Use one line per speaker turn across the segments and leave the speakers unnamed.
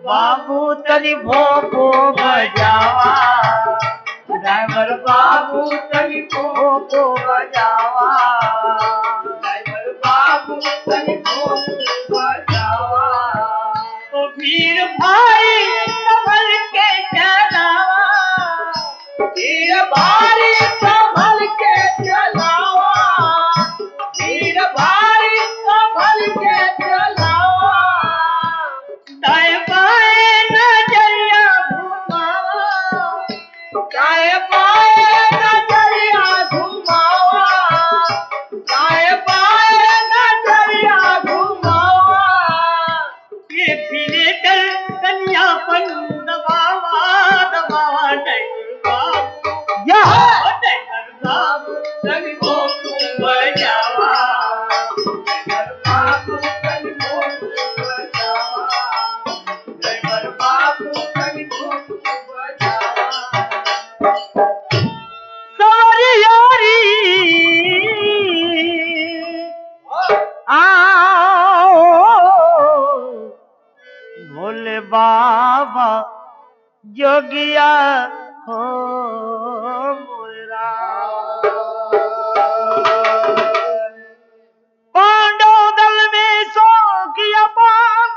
बाबू तनी भोपो बजावा, ड्राइवर बाबू तनी भोपो बजावा, ड्राइवर बाबू तनी भोपो बजावा। तो वीर भाई संभल के चलावा, वीर भाई संभल के चलावा, वीर भाई संभल के चलावा। दाएं बाएं नजरिया घुमावा, दाएं बाएं नजरिया घुमावा, दाएं बाएं नजरिया घुमावा। ये फिरे कर कन्यापन दबावा, दबावा ड्राइवर बाबू, ड्राइवर बाबू तनी भोपो बजावा, ड्राइवर बाबू तनी भोपो बजावा, ड्राइवर बाबू तनी भोपो बजावा। सारी यारी आओ भोले बाबा जोगिया हो मोरा। पांडव दल में सो किया पान,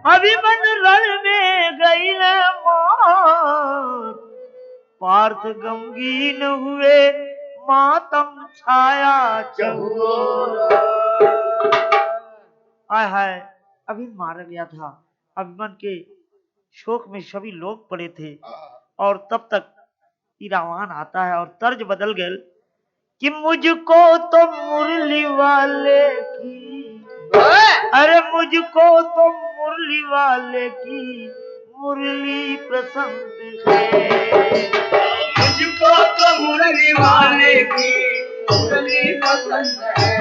अभिमन्यु रण में गई न मौत, पार्थ गमगीन हुए मातम छाया चहुओर। आय हाय, अभी मारा गया था। अभिमन्यु के शोक में सभी लोग पड़े थे और तब तक ईरावान आता है और तर्ज बदल गए कि मुझको तो मुरली वाले की, अरे मुझको तो मुरली वाले की मुरली पसंद है, मुझको तो मुरली वाले की मुरली पसंद है,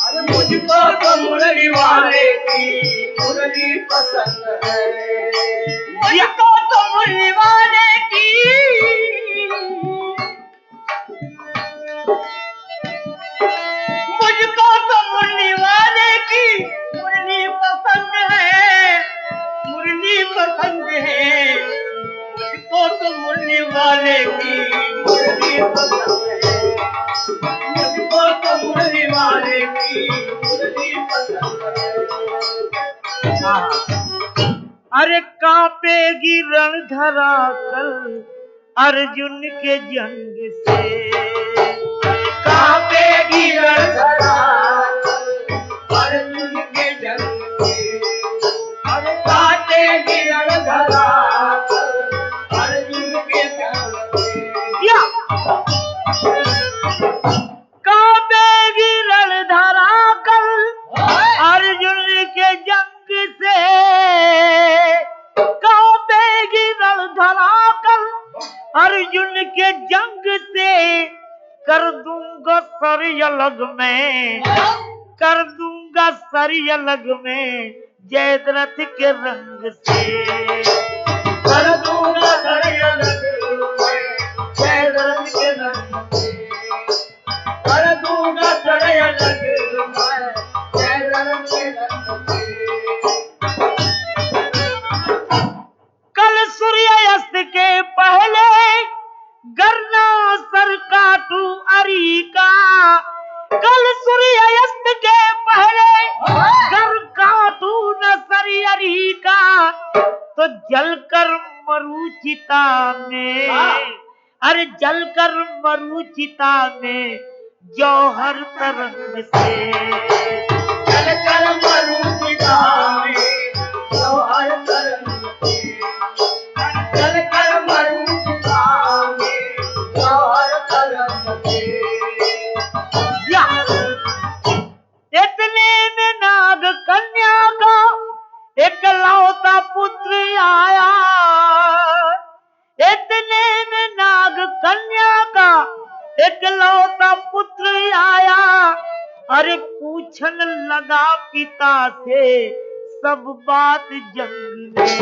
अरे मुझको तो मुरली वाले की मुरली पसंद है, मुझको तो मुरली वाले की, मुझको तो मुरली वाले की मुरली पसंद है, मुरली पसंद है, मुझको तो मुरली वाले की मुरली पसंद है, मुझको तो मुरली वाले की मुरली पसंद है। अरे कांपेगी रणधरा कल अर्जुन के जंग से, कांपेगी रणधरा अर्जुन के जंग से, अरे कांपेगी रणधरा अर्जुन के जंग से। कांपेगी रणधरा कल अर्जुन के जंग से, कांपेगी रणधरा कल अर्जुन के जंग से, कर दूंगा सर अलग में, कर दूंगा सर अलग में जयद्रथ के रंग से, कर दूंगा सर अलग में जयद्रथ के रंग से, कर दूंगा सर अलग में जयद्रथ के रंग से। कल सूर्यास्त के पहले गरना सर काटू अरी का, कल सूर्यास्त के पहले गर काटू न सर अरी का, तो जलकर मरुचिता में, अरे जलकर मरुचिता में जौहर तरंग से, जलकर मरुचिता में जौहर तरंग से, जलकर मरुचिता में जौहर तरंग से। इतने में नाग कन्या का एकलौता पुत्र आया, इतने में नाग कन्या का एकलौता पुत्र आया, अरे पूछन लगा पिता से सब बात जंग में,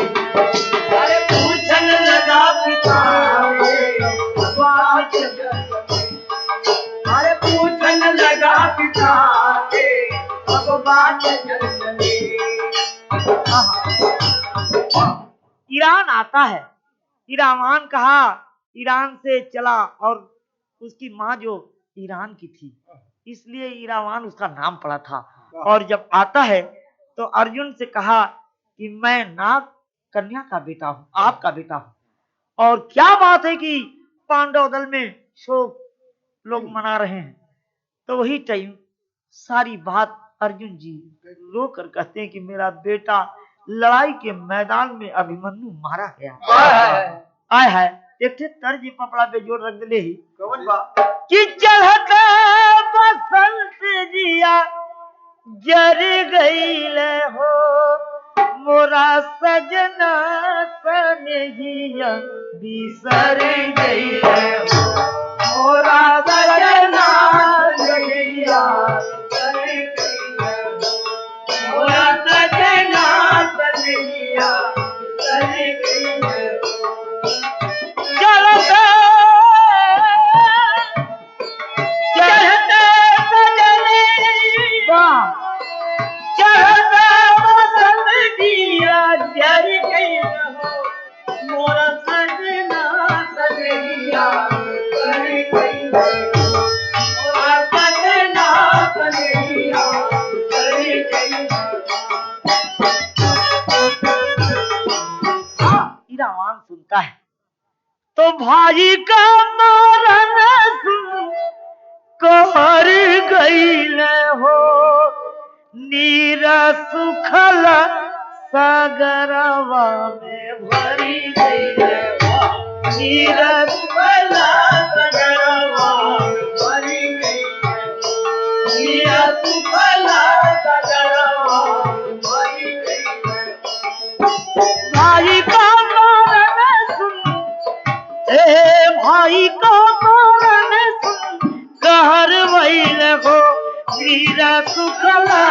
अरे पूछन लगा पिता से सब बात जंग में, अरे पूछन लगा पिता से सब बात जंग में। ईरान आता है। ईरान कहा, ईरान से चला और उसकी माँ जो ईरान की थी, इसलिए ईरान उसका नाम पड़ा था। और जब आता है तो अर्जुन से कहा कि मैं नाग कन्या का बेटा हूँ, आपका बेटा हूँ, और क्या बात है कि पांडव दल में शोक लोग मना रहे हैं। तो वही टाइम सारी बात अर्जुन जी रो कर कहते हैं कि मेरा बेटा लड़ाई के मैदान में अभिमन्यु मारा गया। आय है एक थे तर्ज पपड़ा पे जोड़ रख दिले ही कि चढ़ते बसंत जिया जर गईल हो मोरा सजना सनहिया बिसर गईल हो मोरा सजना सनहिया बिसर गईल हो मोरा सजना सनहिया बिसर गईल हो चलते ईरान सुनता है तो भाई का मरण सुन कर गईल हो नीर सुखल सागरवा में भरी गईल हो नीर सुखल सागरवा में भरी गईल हो नीर सुखल सागरवा में भरी गईल हो भाई का मरण सुन भाई का मरण सुन कहर भइल हो वीरा सुखला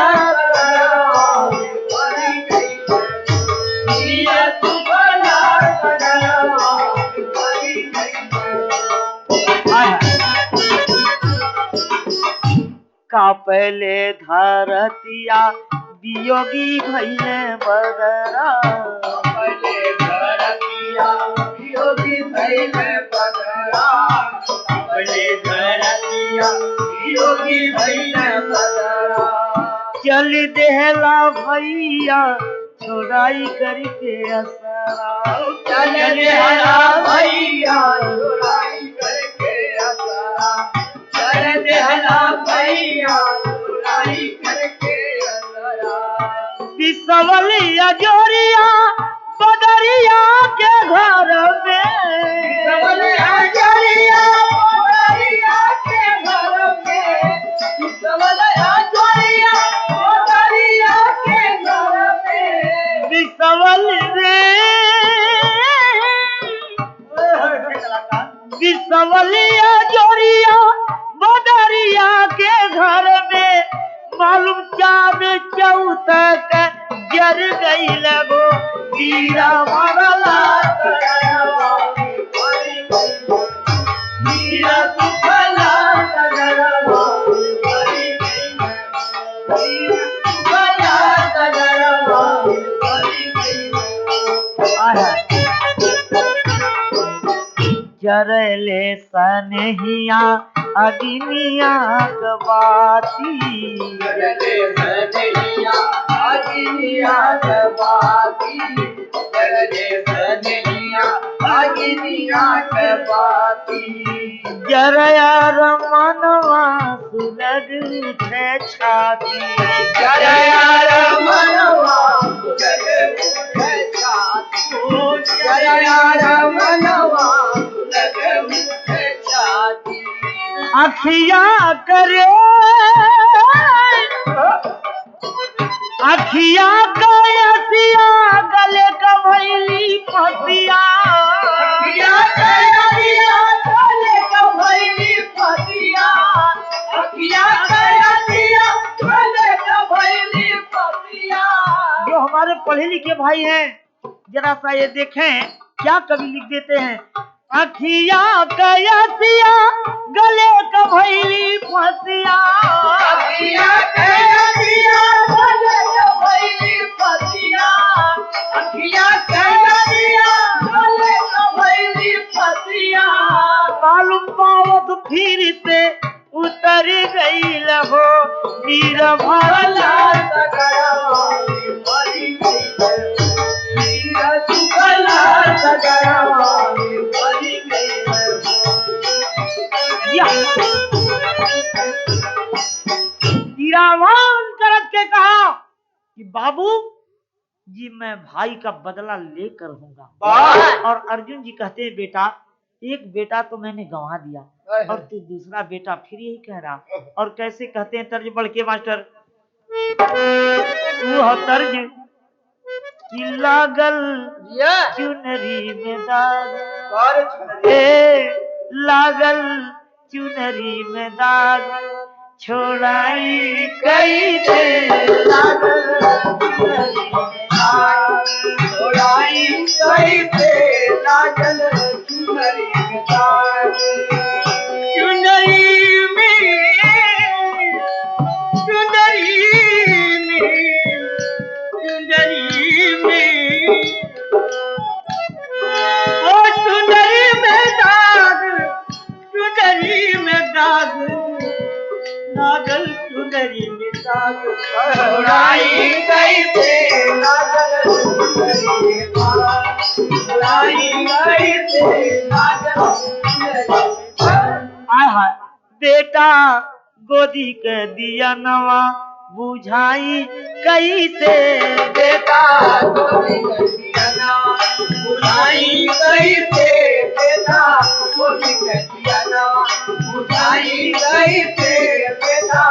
का पहले धरतिया वियोगी भइले बदरा पहले धरतिया वियोगी भइले बदरा पहले धरतिया वियोगी भइले बदरा चल देहला भैया छोड़ाई करके असरा चल देहला भैया छोड़ाई करके असरा चल देहला भैया छोड़ाई करके असरा बिसवलिया जोरिया बदरिया के घर में बिसवलिया जोरिया बदरिया के घर में बिसवलिया जोरिया बदरिया के घर में बिसवल रे बिसवलिया जोरिया बदरिया के घर में मालूम चाँद चौतक जर गई लगो वीरा मरला वीरा सुखला सगरवा जरले सनहिया अग्निया कबाती जरले सनहिया अग्निया कबाती जरले सनहिया अग्निया कबाती जरया रमनवा सुलग उठे छाती जरया रमनवा सुलग उठे छाती जरया रमनवा सुलग उठे छाती अखिया करे अखिया गयसिया गले का भैली फसिया अखिया गयसिया गले का भैली फसिया अखिया गयसिया गले का भैली फसिया। जो हमारे पढ़े लिखे भाई हैं जरा सा ये देखें क्या कवि लिख देते हैं अखिया गयसिया गले का भैली फसिया अखिया गयसिया गले का भैली फसिया अखिया गयसिया वीर भला हीरावान करत के कहा कि बाबू जी मैं भाई का बदला लेकर रहूंगा। और अर्जुन जी कहते हैं बेटा एक बेटा तो मैंने गंवा दिया और तू दूसरा बेटा फिर यही कह रहा। और कैसे कहते हैं तर्ज बढ़ के मास्टर, वह तर्ज कि लागल चुनरी में दाग, लागल चुनरी में दाग, छोड़ाई कैसे लागल चुनरी में दाग, छोड़ाई कैसे लागल चुनरी में दाग। चुनरी में नागल चुनरी में दाग, छोड़ाई कैसे नागल चुनरी में दाग, छोड़ाई कैसे नागल चुनरी में दाग। आहा बेटा गोदी के दिया नवा बुझाई कैसे, बेटा गोदी के दिया नवा बुझाई कैसे, बेटा गोदी के दिया नवा बुझाई कैसे, बेटा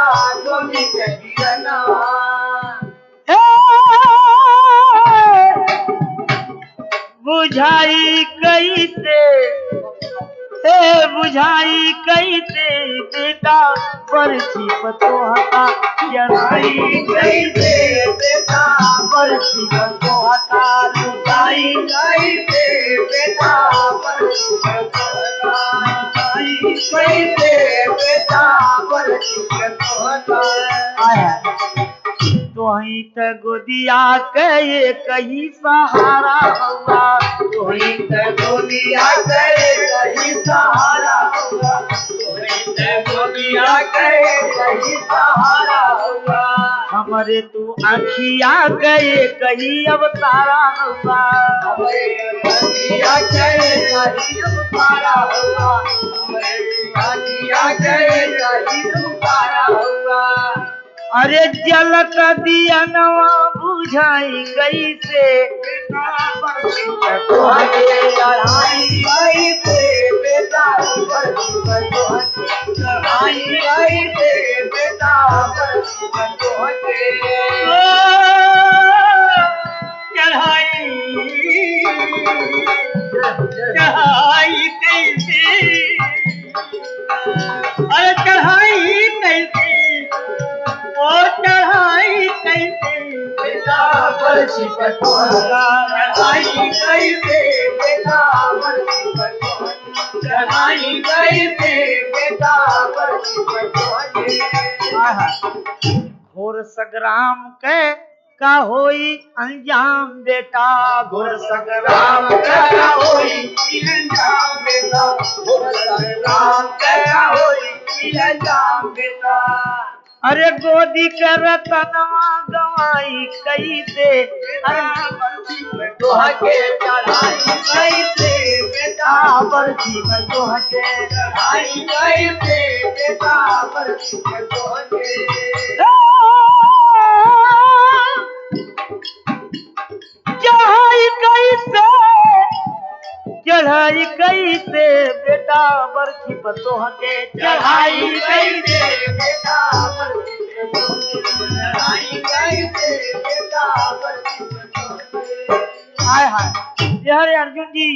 गोदी के दिया नवा। बुझाई कैसे बुझाई कैसे बेटा बरछी पतोहता, जराई कैसे बेटा बरछी पतोहता, लुटाई कैसे बेटा बरछी पतोहता, कैसे बेटा बरछी पतोहता। तोही त गोदिया के ये कहीं सहारा हुआ, तोही त गोदिया के कहीं सहारा हुआ, तोही त गोदिया के कहीं सहारा हुआ। हमरे तू अखिया गए कहीं अवतारा हुआ, हमरे अखिया गए कहीं अवतारा हुआ, हमरे अखिया गए कहीं अवतारा हुआ। अरे जलत दिया नवा बुझाई कैसे, चढ़ाई कैसे बेटा चढ़ाई कैसे बेटा चढ़ाई कैसे, अरे चढ़ाई कैसे चढ़ाई कैसे बेटा बरछी पतोहता, चढ़ाई कैसे बेटा बरछी पतोहता, चढ़ाई कैसे बेटा बरछी पतोहता। घोर संग्राम के का होई अंजाम बेटा, घोर संग्राम का होई अंजाम बेटा, घोर संग्राम का होई अंजाम बेटा। अरे गोदी के रतनवा गवाई कैसे, तोहके चढ़ाई कैसे बेटा बरछी में तोहके चढ़ाई कैसे बेटा बरछी में तोहके। चढ़ाई कैसे चढ़ाई कैसे बेटा बरछी पर तोहके चढ़ाई कैसे बेटा बरछी पर तोहके चढ़ाई कैसे बेटा बरछी पर तोहके। हाय हाय ये अर्जुन जी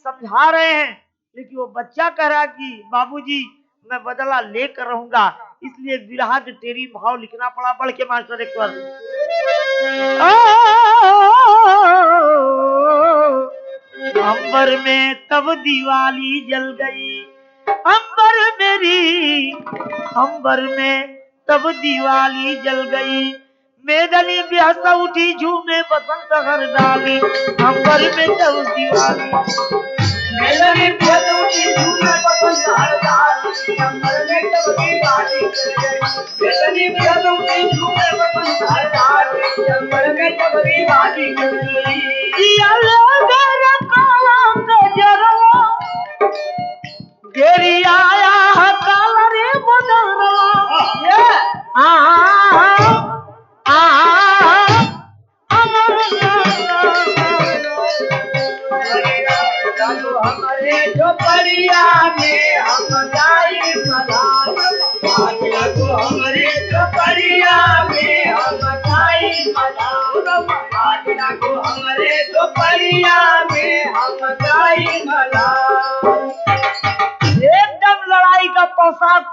समझा रहे हैं, लेकिन वो बच्चा कह रहा कि बाबूजी मैं बदला लेकर रहूंगा, इसलिए विरहा जो तेरी भाव लिखना पड़ा। बढ़ के मास्टर एक बार अंबर में तब दिवाली जल गई, अंबर मेरी अंबर में तब दिवाली जल गई, मेदनी ब्यास उठी झूमे बसंत हर डाली, अंबर में तब दिवाली मेदनी ब्यास उठी झूमे बसंत हर डाली, अंबर में तब दिवाली मेदनी ब्यास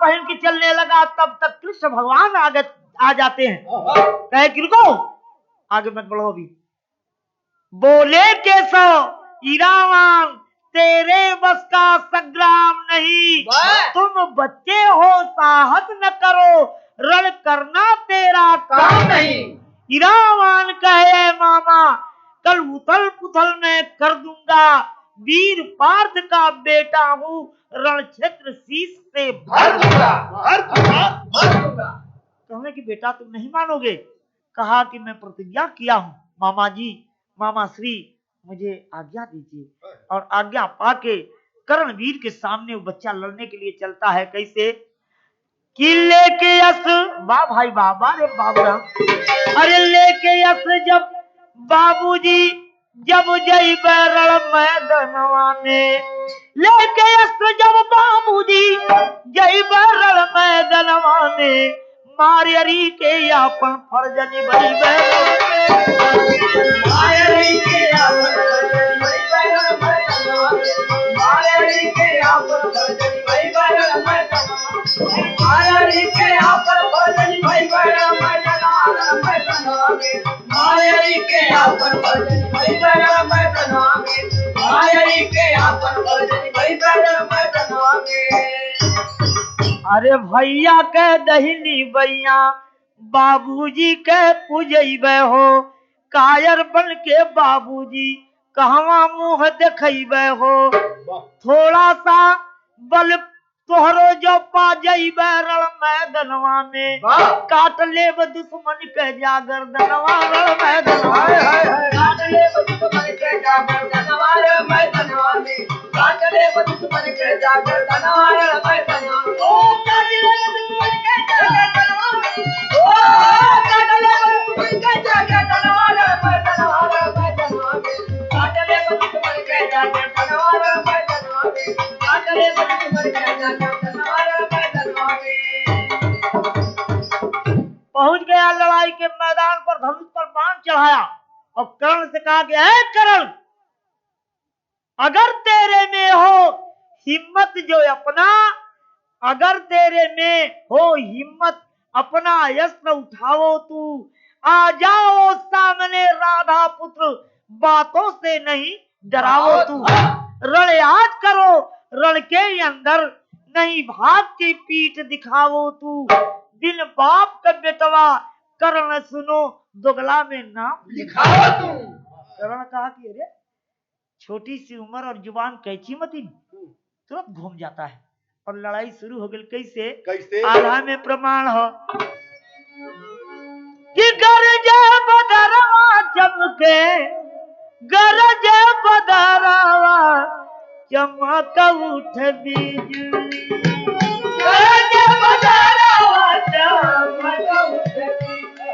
पहन के चलने लगा, तब तक कृष्ण भगवान आ जाते हैं। कहे कि रुको, आगे मत बढ़ो अभी। बोले केशव इरावान, तेरे बस का संग्राम नहीं, तुम बच्चे हो साहस न करो, रण करना तेरा काम नहीं। इरावान कहे मामा, कल उथल पुथल मैं कर दूंगा, वीर पार्थ का बेटा हूँ, रण क्षेत्र शीश से भर दूंगा। कहने कि बेटा तुम नहीं मानोगे। कहा कि मैं प्रतिज्ञा किया हूँ मामा जी, मामा श्री, मुझे आज्ञा दीजिए। और आज्ञा पाके कर्णवीर के सामने वो बच्चा लड़ने के लिए चलता है। कैसे कि लेके यस, वाह भाई बाबा रे बाबा, अरे लेके यस जब बाबूजी जब जय रण मैदानवा में, लेके यस जब बाबूजी जय रण मैदानवा में, मायरी के अपन फर्ज निभाई मायरी के अपन मायरी के अपन फर्ज निभाई मायरी के अपन फर्ज निभाई मायरी के अपन फर्ज निभाई मायरी के अपन फर्ज निभाई। अरे भैया के दहिनी भैया बाबूजी के पूजैबे हो, कायर बन के बाबूजी कहवा मुंह देखैबे हो, थोड़ा सा बल तोहरो जो पा जइबे रण मैदानवा में, काट लेब दुश्मन के जागरदनवा रण मैदानवा, काट लेब दुश्मन के जागरदनवा रण मैदानवा में, काट लेब दुश्मन के जागरदनवा रण मैदानवा, ओ काट लेब दुश्मन के जागरदनवा, ओ काट लेब दुश्मन के जागरदनवा रण मैदानवा में, काट लेब दुश्मन के जागरदनवा रण मैदानवा में, काट लेब दुश्मन के पहुंच गया लड़ाई के मैदान पर, धनुष पर बाण चढ़ाया और कर्ण से कहा गया है, कर्ण अगर तेरे में हो हिम्मत जो अपना, अगर तेरे में हो हिम्मत अपना यस्त्र उठाओ तू, आ जाओ सामने राधा पुत्र, बातों से नहीं डराओ तू, रण आज करो रण के अंदर, नहीं भाग की पीठ दिखाओ तू, बिन बाप का बेटवा कर्ण सुनो, दोगला में नाम लिखाओ तू। कर्ण कहा कि अरे छोटी सी उम्र और जुबान कैची मती, तुरंत घूम जाता है और लड़ाई शुरू हो गई। कैसे कैसे आधा में प्रमाण हो कि गरजे बदरवा चमके, गरजे बदरवा चमक उठ बिजली, गरजे बदरवा चमक उठ बिजली,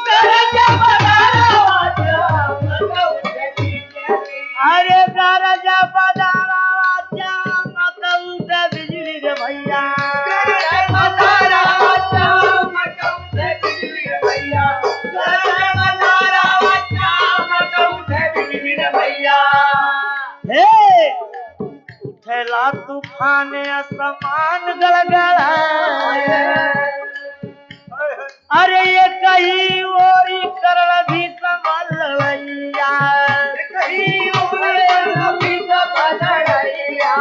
गरजे बदरवा चमक उठ बिजली, अरे गरजे बदरवा चमक उठ बिजली रे भैया, गरजे बदरवा चमक उठ बिजली रे भैया, गरजे बदरवा चमक उठ बिजली रे भैया। हे उठेला तूफान आसमान गड़गड़ाए, अरे ये कहीं ओरी करण भी संभल रैया, कहीं ओर भी संभल रैया,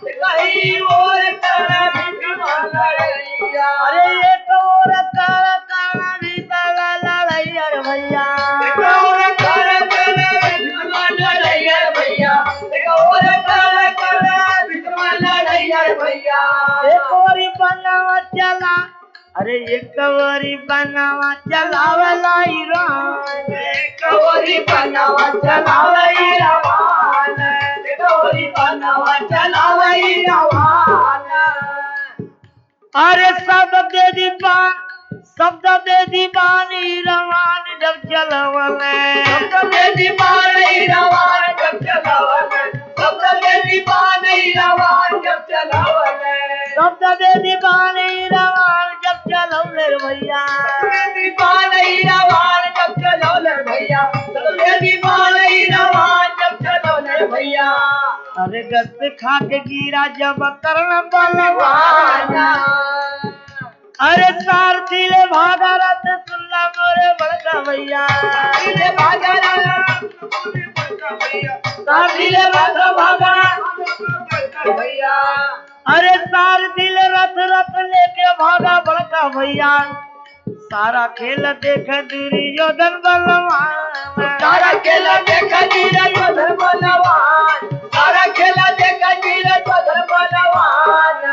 कहीं ओर करण भी संभल रैया, अरे एक ओर करण भी संभल रैया रे भैया, एक ओर करण भी संभल रैया रे भैया, एक ओर करण भी संभल रैया रे भैया, एक ओरी बनवा चला, अरे एक ओरी बनवा चलावला ईरान, एक ओरी बनवा चलावला ईरान, एक ओरी बनवा चलावला ईरान, अरे शब्द दे दीवान ईरान जब चलावले, शब्द दे दीवान ईरान जब चलावले, शब्द दे दीवान ईरान जब चलावले, शब्द दे दीवान ईरान जब चलावले भैया, दीवान ईरान जब चलावले भैया, शब्द दे दीवान ईरान जब चलावले भैया, अरे गस्त खा के गिरा जब कर्ण बलवाना, अरे सार दिले भागा रथ सुनला मोरे बड़का भैया, दिले भागा सार दिले भागा भैया, अरे सार दिले रथ रथ लेके भागा बड़का भैया, सारा खेल देख दुर्योधन बलवान, सारा खेल देख दुर्योधन बलवान, सारा खेल देख दुर्योधन बलवान।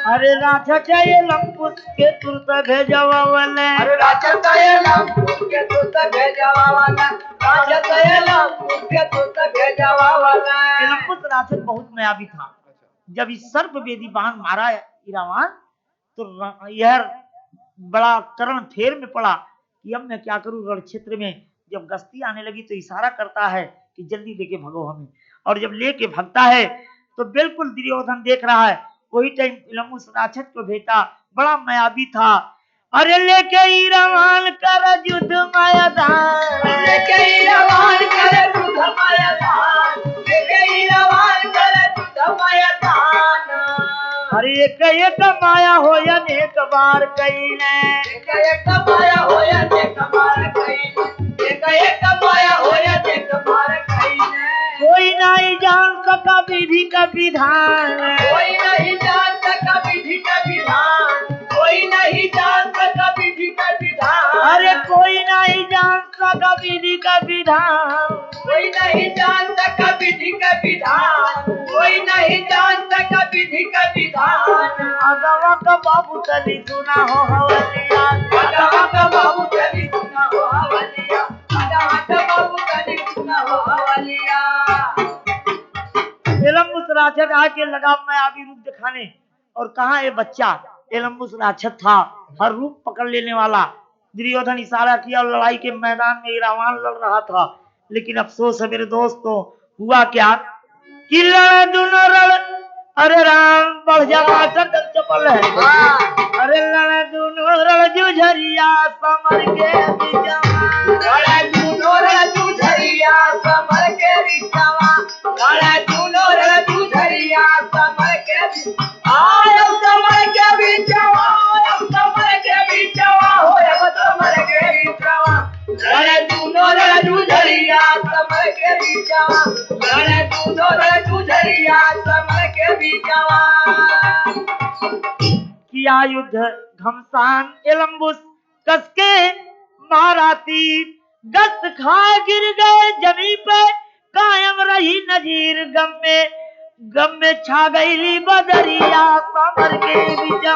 अरे राक्षस ये लंकुश के तुरत भेजवावले, अरे राक्षस ये लंकुश के तुरत भेजवावले, राक्षस ये लंकुश के तुरत भेजवावले। लंकुश राक्षस बहुत मायावी था। जब इस सर्प वेदी बाण मारा इरावान तो यह बड़ा करण फेर में पड़ा कि अब मैं क्या करूं। रण क्षेत्र में जब गश्ती आने लगी तो इशारा करता है कि जल्दी लेके भगो हमें, और जब लेके भगता है तो बिल्कुल दुर्योधन देख रहा है। वही टाइम लंकुश राक्षस को भेजा, बड़ा मायावी था। अरे लेके इरावान कर युद्ध मैदान, लेके इरावान कर युद्ध मैदान, लेके इरावान कर युद्ध मैदान। अरे एक माया हो अनेक बार कईने, एक माया हो अनेक बार कईने, एक माया हो अनेक बार कईने। कोई नहीं जान सका विधि का विधान, कोई नहीं जान सका विधि का विधान, कोई नहीं जान सका विधि का विधान। अरे कोई नहीं जान सका विधि का विधान, कोई नहीं जान सका विधि का विधान, कोई नहीं जान सका विधि का विधान। अगवा का बाबू तली सुना हो हवलिया, अगवा का बाबू तली सुना हो हवलिया, अगवा का बाबू तली सुना हो हवलिया। लंकुश राक्षस आके लगा मायावी रूप दिखाने, और कहा ये बच्चा लंकुश राक्षस था, हर रूप पकड़ लेने वाला। दुर्योधन इशारा किया और लड़ाई के मैदान में रावण लड़ रहा था। लेकिन अफसोस है मेरे दोस्तों, हुआ क्या कि लड़ा दोनों रण, अरे राम बढ़ जा मास्टर दल चपल है। अरे लड़ा दोनों रण जुझरिया समर के बिचवा, लड़ा दोनों रण जुझरिया समर के बिचवा, लड़ा दोनों रण जुझरिया समर के बिचवा। आयो समर के बिचवा, समर के बिचवा होय समर के बिचवा, लड़ा दोनों रण जुझरिया समर के बिचवा, लड़ा दोनों रण जुझरिया समर के बिचवा। किया युद्ध घमसान लंकुश कसके मारा तीर, गस्त खा गिर गए जमीन पे कायम रही नजीर। गम में छा गई बदरिया समर के बिचवा,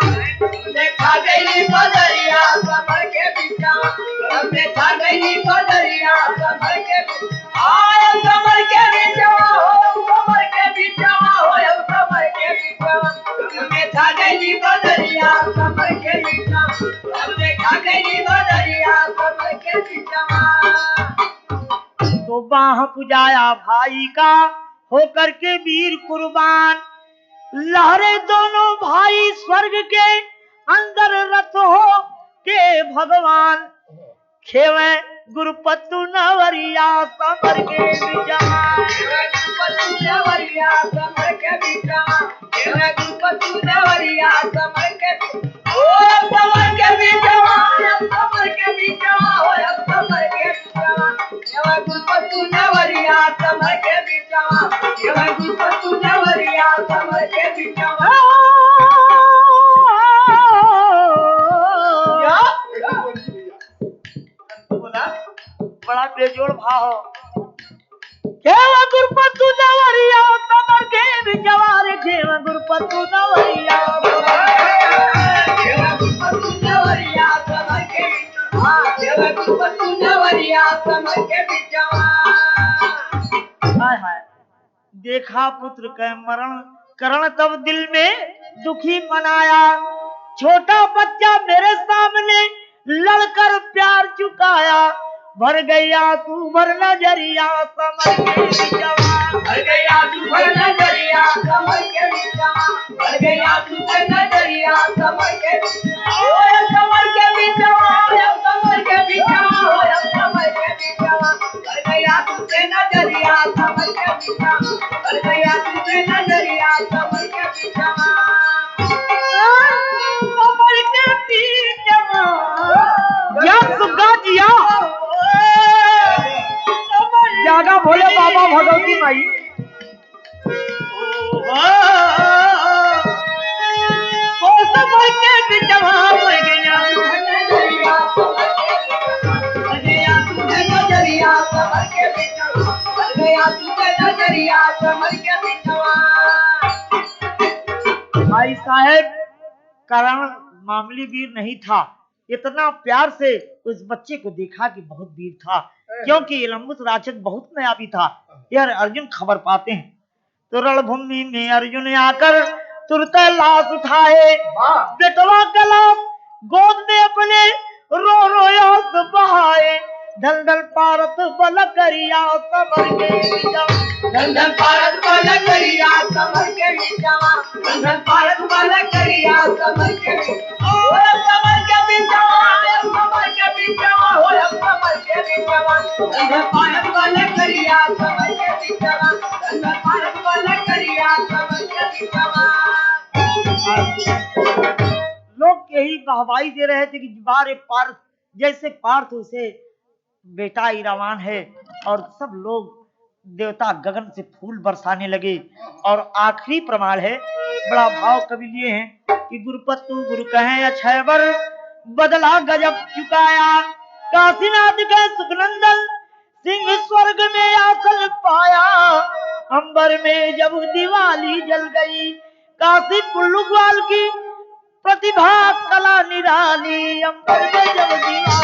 छा गई बदरिया समर के बिचवा, गम में छा गई बदरिया समर के बिचवा। आयो समर के बिचवा हो, समर के बिचवा हो, समर के बिचवा, गम में छा गई बदरिया समर के बिचवा, गम में छा गई बदरिया समर के बिचवा। तो बाह पुजाया भाई का होकर के वीर कुर्बान, लहरे दोनों भाई स्वर्ग के अंदर रथ हो के भगवान। खेवे गुरुपतु नवरिया समर के बिचवा, गुरुपतु नवरिया समर के बिचवा, खेवे गुरुपतु नवरिया समर के ओ समर के बिचवा, समर के बिचवा हो, समर के बिचवा, खेवे गुरुपतु नवरिया समर के बिचवा, खेवे गुरुपतु नवरिया समर के बिचवा। बड़ा बेजोड़ भाव हो। केवा गुरुपतु नवरिया समर के बिचवा रे, केवा गुरुपतु नवरिया, केवा गुरुपतु नवरिया समर के बिचवा, केवा गुरुपतु नवरिया समर के बिचवा। हाय हाय देखा पुत्र के मरण करण तब दिल में दुखी मनाया। छोटा बच्चा मेरे सामने लड़कर प्यार चुकाया, भर गया तू भर नजरिया समर के बिचवा, भर गया तू भर नजरिया समर के बिचवा, भर गया तू भर नजरिया समर के बिचवा। ओ समर के बिचवा, समर के बिचवा हो, समर के बिचवा, भर गया तू नजरिया समर के बिचवा, भर गया तू भगवती माई ओ समर के बिचवा मर गया भाई साहब करण मामूली वीर नहीं था, इतना प्यार से उस बच्चे को देखा कि बहुत वीर था, क्योंकि लंबुत राक्षस बहुत नयाबी था। यह अर्जुन खबर पाते हैं तो रणभूमि में अर्जुन आकर तुरंत लाश उठाए, बेटवा गला गोद में अपने रो रो आंस बहाए, धल धल पारत बल करिया समर के बीजा, धल धल पारत बल करिया समर के बीजा, धल धल पारत बल करिया समर के बीजा, ओ समर के बीजा, समर के बीजा, ओ समर के बीजा, धल धल पारत बल करिया समर के बीजा, धल धल पारत बल करिया समर के बीजा। लोग यही वाहवाही दे रहे थे कि बारे पार्थ जैसे पार्थ उसे बेटा ईरावान है, और सब लोग देवता गगन से फूल बरसाने लगे। और आखिरी प्रमाण है, बड़ा भाव कवि लिए हैं कि गुरुपतु गुरु कहें अक्षय वर बदला गजब चुकाया, काशीनाथ के सुखनंदन सिंह स्वर्ग में आसल पाया, अंबर में जब दिवाली जल गई काशी पुल्लू ग्वाल की प्रतिभा कला निराली, अंबर में जब दिवाली